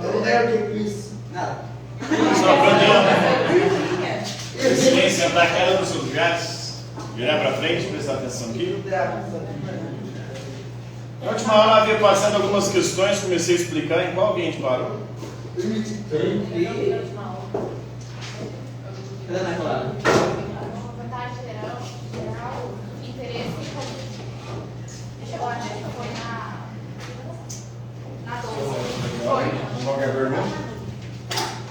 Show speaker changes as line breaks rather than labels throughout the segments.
Eu não lembro que isso. Nada.
Só quando quem sentar cada um dos seus lugares, virar para frente, prestar atenção aqui. Na última aula havia passado algumas questões, comecei a explicar em qual que a gente parou.
Vantagem geral, interesse e chegou a gente, foi na 12. Foi.
Qual que é a pergunta?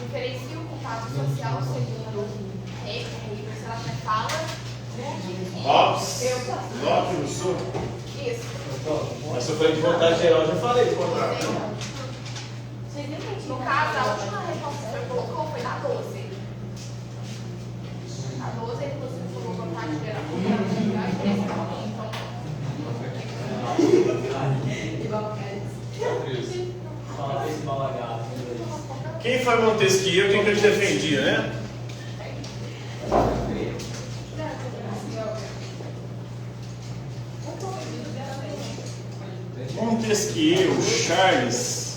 Diferencia o contato social segundo Hegel, sei lá como é que fala.
Locke, Rousseau.
Isso.
Mas se eu falei de vontade geral, eu já falei de vontade.
No caso, a última resposta que você colocou foi na 12. Na 12 ele colocou vontade geral.
Quem foi Montesquieu? Quem que ele defendia, né? Montesquieu, Charles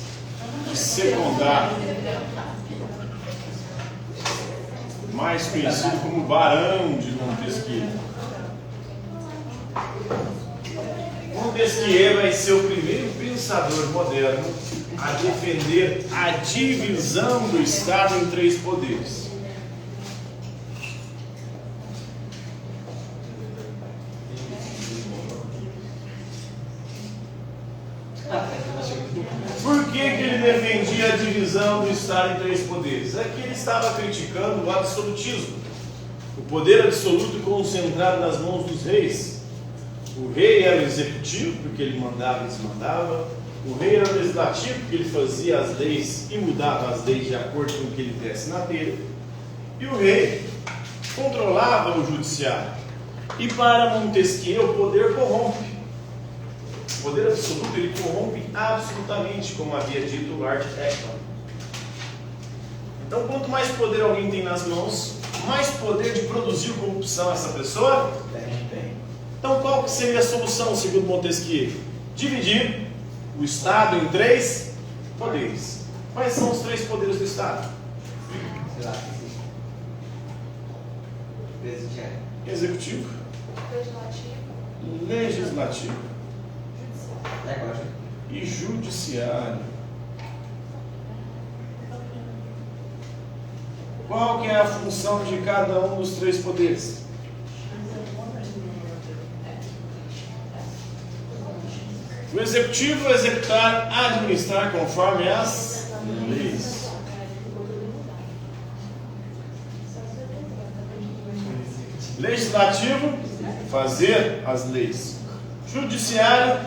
de Secondar, mais conhecido como Barão de Montesquieu. Montesquieu vai ser o primeiro pensador moderno a defender a divisão do Estado em três poderes. Por que ele defendia a divisão do Estado em três poderes? É que ele estava criticando o absolutismo, o poder absoluto concentrado nas mãos dos reis. O rei era o executivo, porque ele mandava e desmandava. O rei era o legislativo, porque ele fazia as leis e mudava as leis de acordo com o que ele desse na telha. E o rei controlava o judiciário. E para Montesquieu, o poder corrompe. O poder absoluto, ele corrompe absolutamente, como havia dito Lord Acton. Então, quanto mais poder alguém tem nas mãos, mais poder de produzir corrupção essa pessoa tem. Então, qual que seria a solução, segundo Montesquieu? Dividir o Estado em três poderes. Quais são os três poderes do Estado? Executivo, legislativo e judiciário. Qual que é a função de cada um dos três poderes? O executivo executar, administrar conforme as leis. Legislativo, fazer as leis. Judiciário,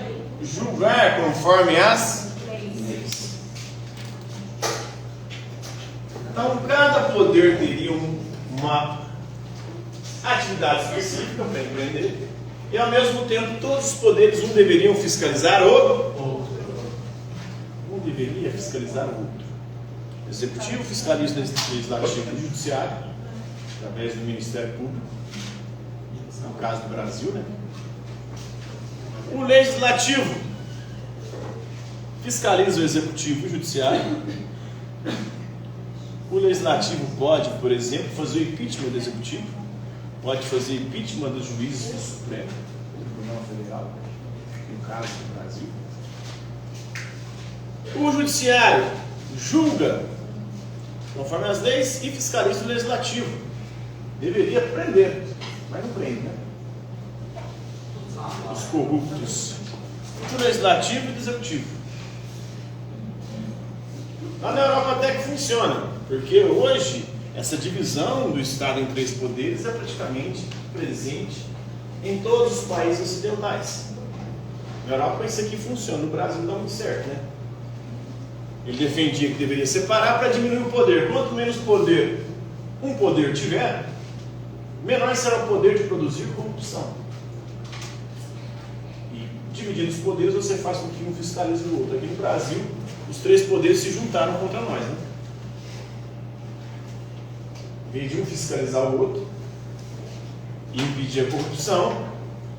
julgar conforme as leis. Então, cada poder teria uma atividade específica para empreender. E ao mesmo tempo, todos os poderes, um deveriam fiscalizar o outro. Um deveria fiscalizar o outro. O executivo fiscaliza o legislativo e o judiciário, através do Ministério Público, no caso do Brasil, né? O legislativo fiscaliza o executivo e o judiciário. O legislativo pode, por exemplo, fazer o impeachment do executivo, pode fazer impeachment dos juízes do Supremo, do Tribunal Federal, no caso do Brasil. O judiciário julga conforme as leis e fiscaliza o legislativo. Deveria prender, mas não prende, né? Os corruptos do legislativo e do executivo. Lá na Europa até que funciona, porque hoje essa divisão do Estado em três poderes é praticamente presente em todos os países ocidentais. Na Europa isso aqui funciona, no Brasil não dá muito certo, né? Ele defendia que deveria separar para diminuir o poder. Quanto menos poder um poder tiver, menor será o poder de produzir corrupção. E dividindo os poderes, você faz com que um fiscalize o outro. Aqui no Brasil, os três poderes se juntaram contra nós, né? Em vez de um fiscalizar o outro e impedir a corrupção,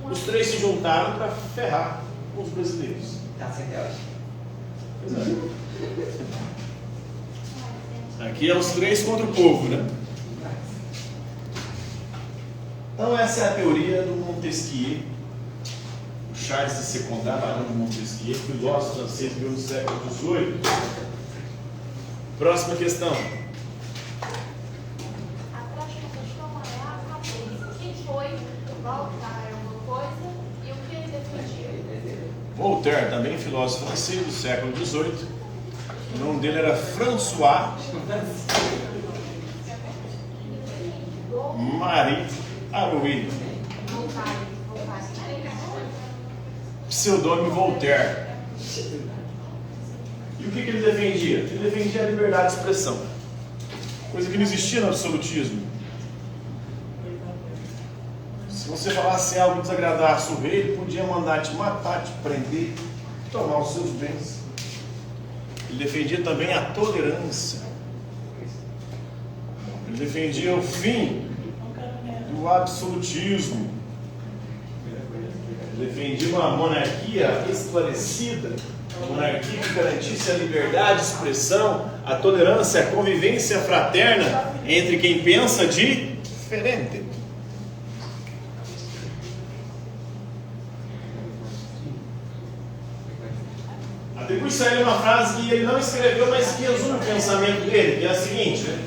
os três se juntaram para ferrar com os brasileiros.
Tá sem Deus.
Exato. Aqui é os três contra o povo, né? Então essa é a teoria do Montesquieu, o Charles de Secondat, barão de Montesquieu, filósofo francês, viveu no século XVIII. Próxima questão.
A próxima questão é a cabeça. Quem foi Voltaire uma coisa e o que ele defendia?
Voltaire, também filósofo francês do século XVIII. O nome dele era François Marie Arouet, pseudônimo Voltaire. E o que ele defendia? Ele defendia a liberdade de expressão, coisa que não existia no absolutismo. Se você falasse algo que desagradasse o rei, ele podia mandar te matar, te prender, tomar os seus bens. Ele defendia também a tolerância. Ele defendia o fim do absolutismo. Ele defendia uma monarquia esclarecida, uma monarquia que garantisse a liberdade de expressão, a tolerância, a convivência fraterna entre quem pensa diferente. Atribui-se a ele uma frase que ele não escreveu, mas que resume o pensamento dele, que é a seguinte, né?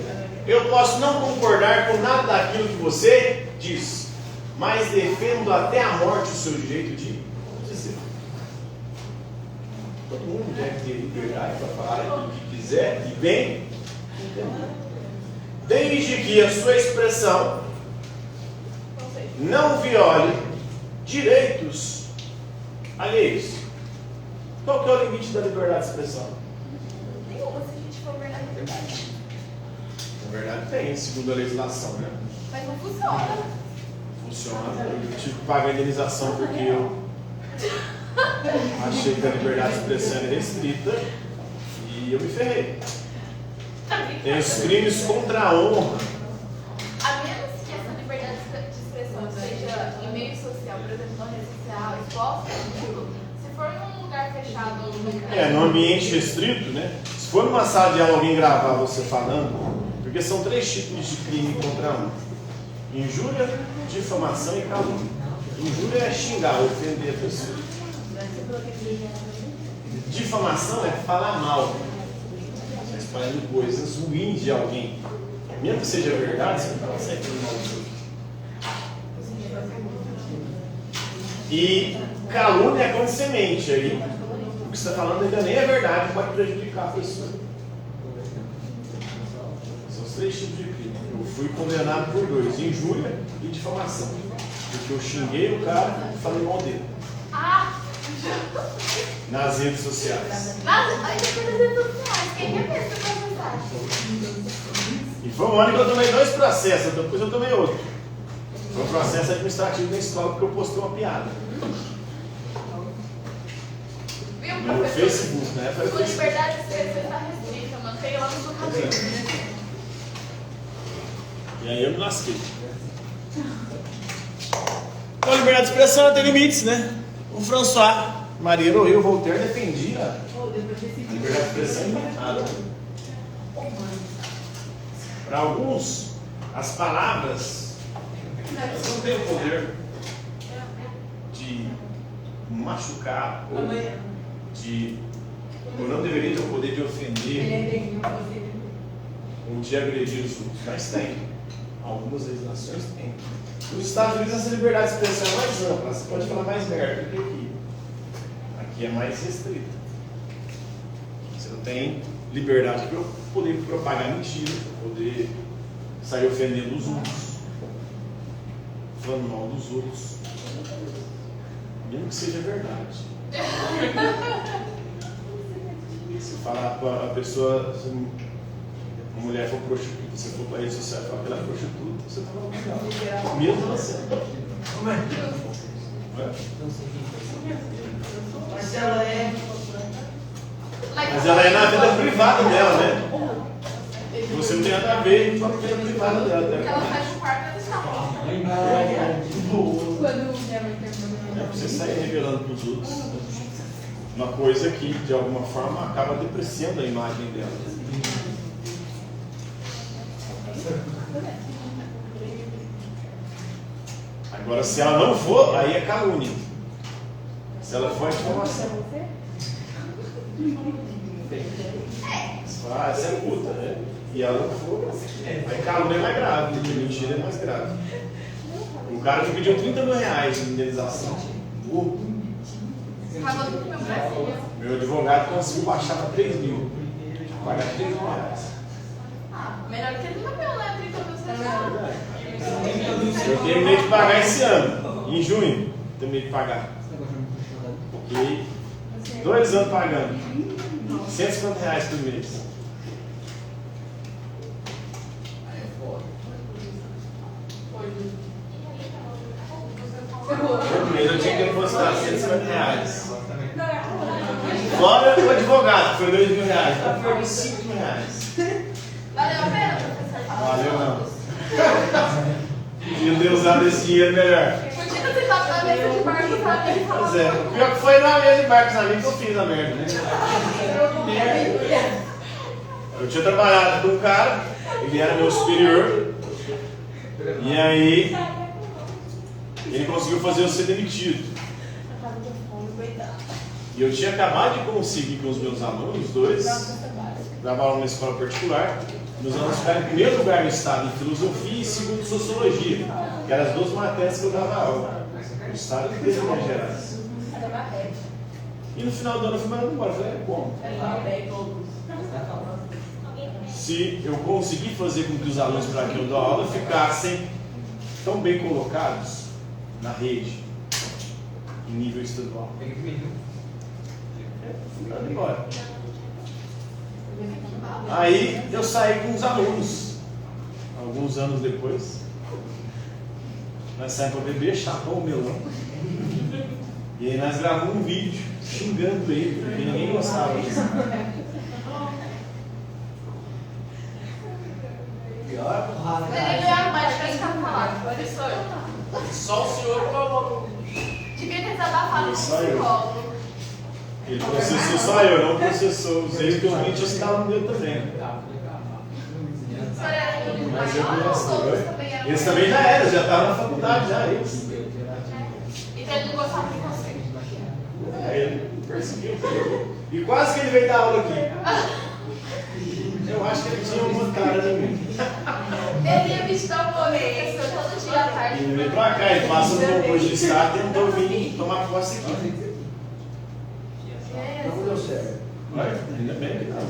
Eu posso não concordar com nada daquilo que você diz, mas defendo até a morte o seu direito de dizer. Todo mundo deve ter liberdade para falar aquilo que quiser e bem, desde que a sua expressão não viole direitos alheios. Qual que é o limite da liberdade de expressão?
Nenhuma, se a gente for ver na verdade.
Na verdade tem, segundo a legislação, né?
Mas não funciona.
Funciona. Eu tive que pagar a indenização porque eu achei que a liberdade de expressão era restrita e eu me ferrei. Tem os crimes contra a honra.
A menos que essa liberdade de expressão seja em meio social, por exemplo, na rede social, exposta ao mundo, se for num lugar fechado,
No ambiente restrito, né? Se for numa sala de aula alguém gravar você falando, porque são 3 tipos de crime contra a honra: injúria, difamação e calúnia. Injúria é xingar, ofender a pessoa. Difamação é falar mal, espalhando coisas ruins de alguém. Mesmo que seja verdade, você não fala sempre mal dos outros. E calúnia é quando você mente. Aí o que você está falando ainda nem é verdade, pode prejudicar a pessoa. São os 3 tipos de crime. Eu fui condenado por 2: injúria e difamação. Porque eu xinguei o cara e falei mal dele. Nas redes sociais.
Quem é esse processado?
E foi um ano que eu tomei 2 processos, depois eu tomei outro. Foi um processo administrativo da escola porque eu postei uma piada.
Viu,
No
professor?
Facebook, né? Foi
Sua
Facebook.
liberdade de expressão está restrita, mantenha lá no seu cabelo.
E aí eu me lasquei. Então a liberdade de expressão tem limites, né? O François Marie Arouet, o Voltaire, defendia a liberdade de expressão ilimitada. Para alguns, as palavras elas não têm o poder de machucar ou não deveria ter o poder de ofender ou de agredir os outros, mas tem. Algumas legislações têm. Nos Estados Unidos essa liberdade de expressão é mais ampla, você pode falar mais merda do que aqui. Aqui é mais restrita. Você não tem liberdade para poder propagar mentira, para poder sair ofendendo os outros, falando mal dos outros, mesmo que seja verdade. Se falar para a pessoa, se uma mulher for prostituta, você for para a rede social e falar que ela é prostituta, você fala legal. Mesmo você. Mas ela é na vida privada dela, né? Você não tem nada a ver com a vida privada dela.
Ela faz um quarto e está
É você sair revelando para os outros uma coisa que, de alguma forma, acaba depreciando a imagem dela. Agora, se ela não for, aí é calúnia. Se ela for, é difamação. Ah, essa é puta, né? E ela não for, aí calúnia é mais grave, porque mentira é mais grave. O cara que pediu 30 mil reais de indenização.
Pagou tudo meu Brasil.
Meu advogado conseguiu baixar para 3 mil. Pagar 3 mil reais.
Ah, melhor que ele não meu, né? 30 mil você
Eu terminei de pagar esse ano, em junho. Terminei de pagar. Fiquei 2 anos pagando. 150 reais por mês. Por mês eu tinha que depositar 150 reais. Fora o advogado, que foi 2 mil reais. Então foi 5 mil reais.
Valeu a pena, professor?
Valeu não. Podia ter usado esse dinheiro melhor.
Podia ter sentado na mesa de barco com os amigos e
Pois é, o pior que foi na mesa de bar com os amigos que eu fiz a merda, né? Eu tinha trabalhado com um cara, ele era meu superior, e aí ele conseguiu fazer eu ser demitido. E eu tinha acabado de conseguir com os meus alunos, dois, trabalhavam numa escola particular, nos anos ficaram em primeiro lugar no estado em filosofia e segundo sociologia, que eram as 2 matérias que eu dava aula, no estado inteiro de Minas Gerais. E no final do ano eu fui mandado embora. Eu falei, como? Se eu conseguir fazer com que os alunos para quem eu dou aula ficassem tão bem colocados na rede, em nível estadual. Mandado embora. Aí eu saí com os alunos, alguns anos depois. Nós saímos para beber, chapou o melão. E aí nós gravamos um vídeo xingando ele, porque ninguém gostava disso.
Pior porrada.
Ele ganhou mais pra ficar falando, professor.
Só o senhor falou.
Devia ter desabafado com o psicólogo.
Ele processou só eu, não processou os eles, porque os vídeos estavam no meu também.
O senhor era um
Mas eu
maior ou todos também eram?
eles também já eram, já estavam na faculdade, já eles.
Então ele não gostava de você.
Aí ele perseguiu. E quase que ele veio dar aula aqui. Eu acho que ele tinha uma cara de mim.
Ele ia me dar um momento, professor, todo dia à tarde.
E ele veio pra cá, ele passa no concurso de estado e tentou vir tomar posse aqui.
Não deu certo.
Olha, ainda bem que não.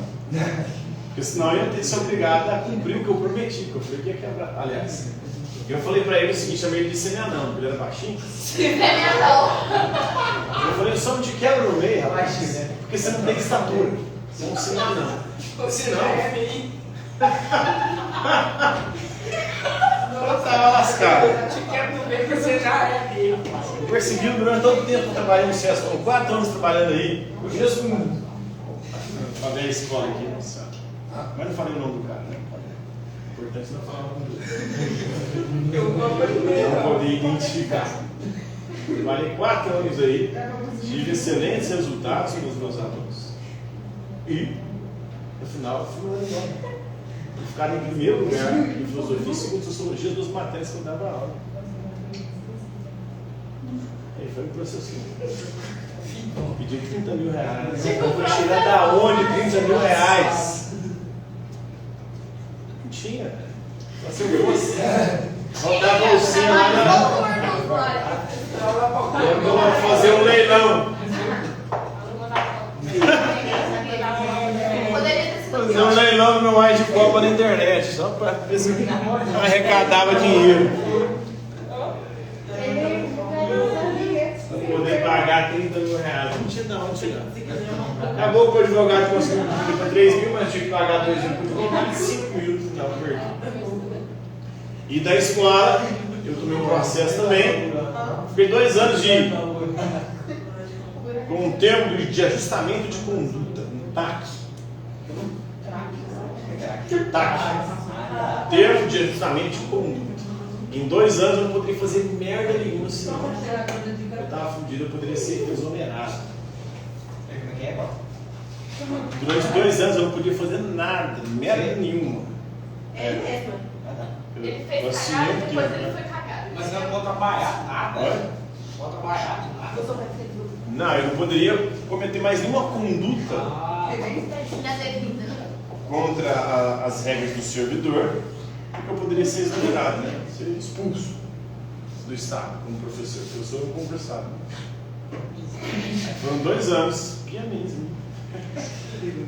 Porque senão eu ia ter sido obrigado a cumprir o que eu prometi, que eu falei que ia quebrar. Aliás, eu falei pra ele o seguinte, chamei ele de semianão, porque ele era baixinho.
Semianão.
Eu falei, eu só não te quebro no meio, rapaz, porque você não tem estatura. Você é um semianão.
Você não é feio.
Eu tava lascado.
Te quero no meio que você já é feio.
Perseguido durante todo o tempo que eu trabalhei no SESC, foram 4 anos trabalhando aí. Eu mesmo falei a escola aqui, nossa. Mas não falei o nome do cara, né? Importante não falar o nome dele.
Eu vou
Não poder identificar. Trabalhei 4 anos aí, tive excelentes resultados com os meus alunos. E, no final, eu fui mandando embora. Eu ficava em primeiro lugar em filosofia e segundo sociologia, 2 matérias que eu dava aula. Aí foi um processo. Pedi 30 mil reais. Eu vou tirar da onde 30 mil reais? Não tinha. Só se eu fosse. Faltava você lá na. Eu vou fazer um leilão.
Poderia ter sido
Fazer um leilão no mais de Copa na internet, só para ver se eu arrecadava dinheiro. Para poder pagar 30 mil reais. Não tinha de onde tirar. Acabou que o advogado conseguiu pedir para 3 mil, mas tinha que pagar 2 mil, porque eu paguei 5 mil no final, perdi. E da escola, eu tomei um processo também. Fiquei 2 anos com um termo de ajustamento de conduta, um TAC. TAC. Termo de ajustamento de conduta. Em 2 anos eu não poderia fazer merda nenhuma, senão eu estava fudido, eu poderia ser exonerado. Durante 2 anos eu não podia fazer nada, merda nenhuma.
Ele fez
Vacilou
cagada,
um
depois
pouquinho,
ele
né?
foi cagado.
Mas não pode trabalhar nada.
Olha.
Não pode trabalhar nada.
Não, eu não poderia cometer mais nenhuma conduta
Na devida.
contra as regras do servidor, porque eu poderia ser exonerado, né? Ser expulso do Estado como professor. Eu sou um concursado. Foram 2 anos, que é mesmo.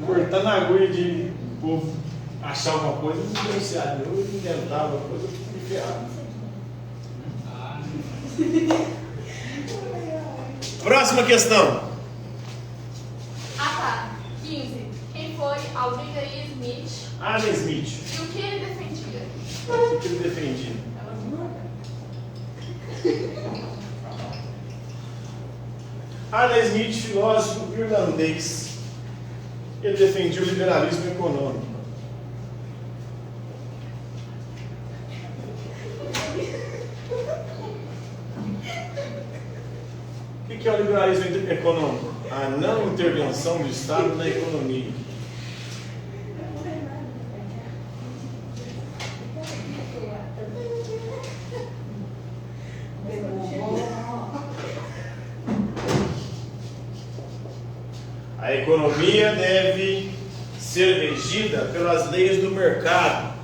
Cortando a agulha de o povo achar alguma coisa, não denunciar. Eu inventava uma coisa, me ferrava. Próxima questão.
Ah tá, 15. Quem foi Alvin Smith
Adam Smith.
e o que ele defendia?
O que ele defendia? Adam Smith, filósofo irlandês, ele defendia o liberalismo econômico. O que é o liberalismo econômico? A não intervenção do Estado na economia. A economia deve ser regida pelas leis do mercado.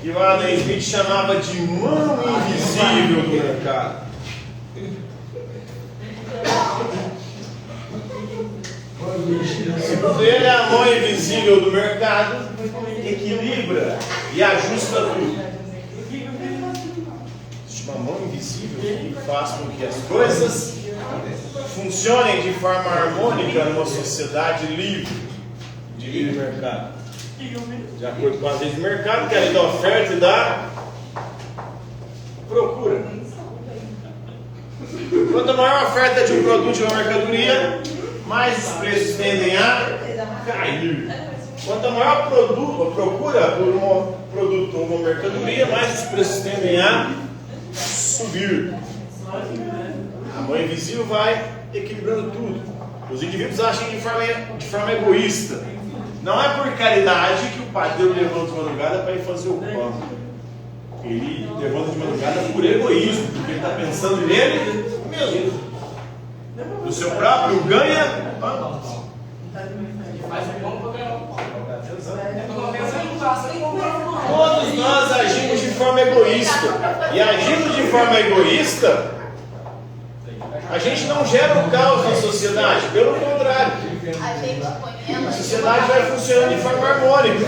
Que o Adam Smith chamava de mão invisível do mercado. Segundo ele, é a mão invisível do mercado equilibra e ajusta tudo. Existe uma mão invisível que faz com que as coisas funcionem de forma harmônica numa sociedade livre de livre mercado. De acordo com as leis do mercado, que é a lei da oferta e da procura. Quanto maior a oferta de um produto, de uma mercadoria, mais os preços tendem a cair. Quanto maior a procura por um produto ou uma mercadoria, mais os preços tendem a subir. A mão invisível vai equilibrando tudo. Os indivíduos acham de forma egoísta. Não é por caridade que o pai dele levanta de madrugada para ir fazer o pão. Ele levanta de madrugada por egoísmo, porque ele está pensando nele mesmo. Do seu próprio ganha.
Faz o pão para ganhar o pão.
Todos nós agimos de forma egoísta. E agindo de forma egoísta, a gente não gera um caos na sociedade. Pelo contrário, a sociedade vai funcionando de forma harmônica.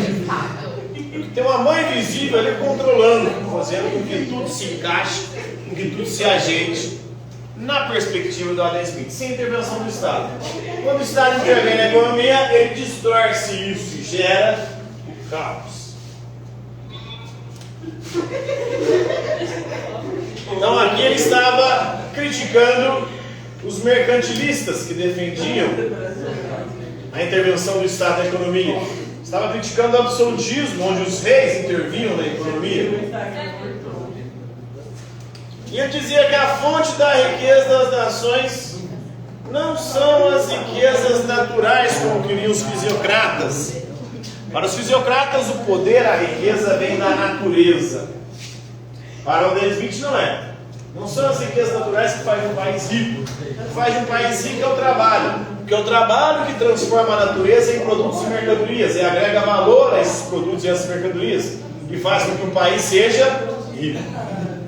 Tem uma mão invisível ali controlando, fazendo com que tudo se encaixe, com que tudo se ajeite na perspectiva do Adam Smith, sem intervenção do Estado. Quando o Estado intervém na economia, ele distorce isso e gera o caos. Então aqui ele estava criticando os mercantilistas que defendiam a intervenção do Estado na economia. Estava criticando o absolutismo, onde os reis intervinham na economia. E ele dizia que a fonte da riqueza das nações não são as riquezas naturais, como queriam os fisiocratas. Para os fisiocratas, o poder, a riqueza vem da natureza. Para o Adam Smith não é. Não são as riquezas naturais que fazem um país rico. O que faz um país rico é o trabalho. Porque é o trabalho que transforma a natureza em produtos e mercadorias. E agrega valor a esses produtos e essas mercadorias. E faz com que um país seja rico.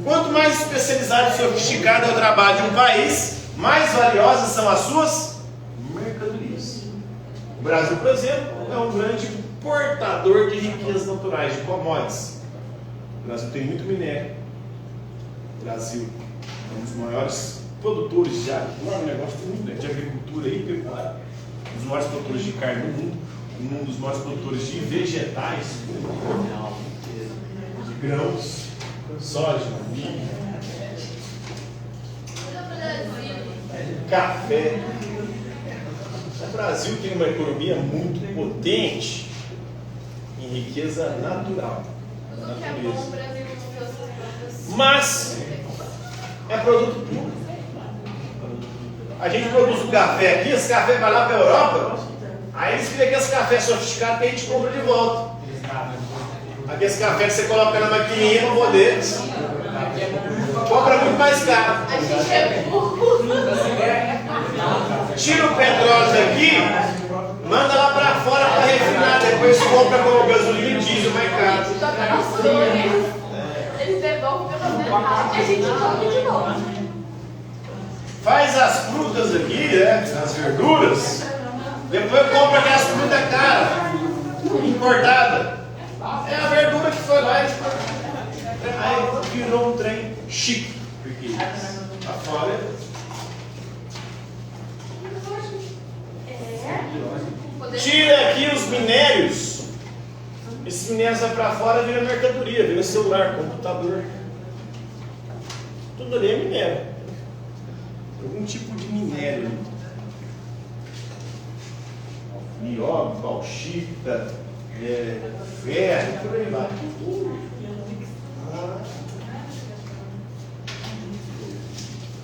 Quanto mais especializado e sofisticado é o trabalho de um país, mais valiosas são as suas mercadorias. O Brasil, por exemplo, é um grande portador de riquezas naturais, de commodities. O Brasil tem muito minério. O Brasil é um dos maiores produtores de negócio tem muito, né, de agricultura e pecuária. Um dos maiores produtores de carne do mundo. Um dos maiores produtores de vegetais, de grãos, soja, milho, café. O Brasil tem uma economia muito potente em riqueza natural. Natureza. Mas é produto público. A gente produz o café aqui, esse café vai lá para a Europa Aí eles criam aqueles cafés sofisticados que a gente compra de volta. Aqueles cafés que você coloca na maquininha no poder. Compra muito mais caro.
A gente é burro.
Tira o petróleo daqui, manda lá pra fora para refinar. Depois compra com gasolina e diesel mais caro.
Joga nosso nome. Eles devolvem pelo metade. A gente come de novo.
Faz as frutas aqui, né? As verduras. Depois compra aquelas frutas caras, importada. É a verdura que foi lá e aí virou um trem chique. Porque lá fora. Tira aqui os minérios. Esses minérios vai para fora, vira mercadoria, vira celular, computador. Tudo ali é minério. Algum tipo de minério. Nióbio, bauxita, ferro, por aí vai.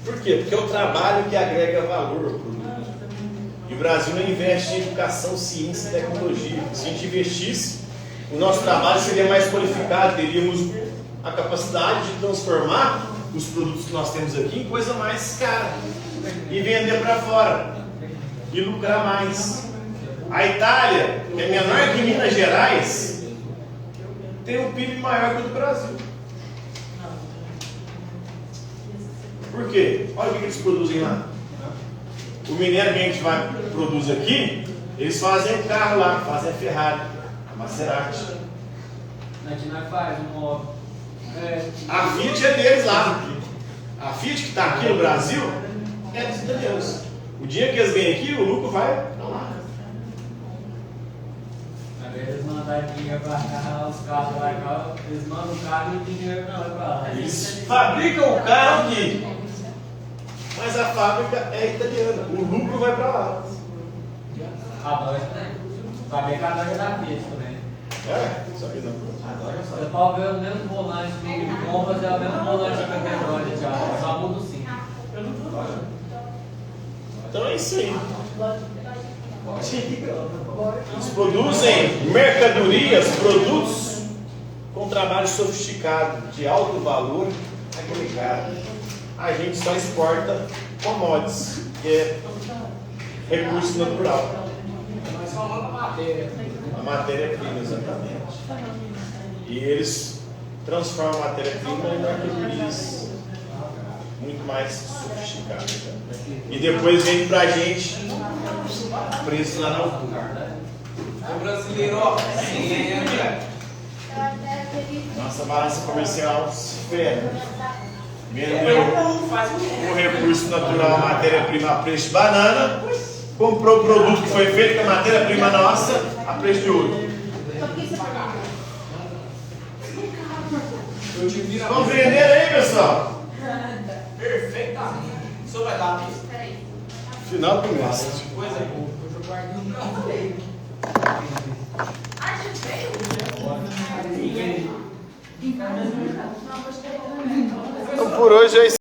Por quê? Porque é o trabalho que agrega valor ao produto. E o Brasil não investe em educação, ciência e tecnologia. Se a gente investisse, o nosso trabalho seria mais qualificado, teríamos a capacidade de transformar os produtos que nós temos aqui em coisa mais cara e vender para fora e lucrar mais. A Itália, que é menor que Minas Gerais, tem um PIB maior que o do Brasil. Por quê? Olha o que eles produzem lá. O minério que a gente produz aqui, eles fazem o carro lá, fazem a Ferrari, a Maserati.
A gente não faz um móvel.
A Fiat é deles lá. A Fiat que está aqui no Brasil é dos italianos. O dia que eles vêm aqui, o lucro vai para lá.
Às vezes eles mandam dinheiro para cá, os carros lá, eles mandam o carro e o dinheiro não vai para lá.
Eles fabricam o carro aqui, mas a fábrica é italiana. O lucro vai para lá.
A nós, né? Fabricador é da Fiat também.
É, só que não.
Eu estou vendo o mesmo volante de bombas, é o mesmo volante de petróleo já, só muda o sim.
Então é isso aí. Eles produzem mercadorias, produtos com trabalho sofisticado, de alto valor agregado. A gente só exporta commodities, que é recurso natural.
Mas falando da matéria.
A matéria-prima, exatamente. E eles transformam a matéria-prima em mercadorias muito mais sofisticadas. E depois vem pra gente preço lá na altura.
O brasileiro, ó,
Nossa balança comercial se ferra. Vendeu o recurso natural, a matéria-prima a preço de banana, comprou o produto que foi feito com a matéria-prima nossa a preço de ouro. Vamos vender aí, pessoal?
perfeitamente. O senhor vai dar a pista?
Peraí.
Final do mestre.
Coisa boa. Hoje eu guardei um
Ah, já veio?
Então por hoje é isso.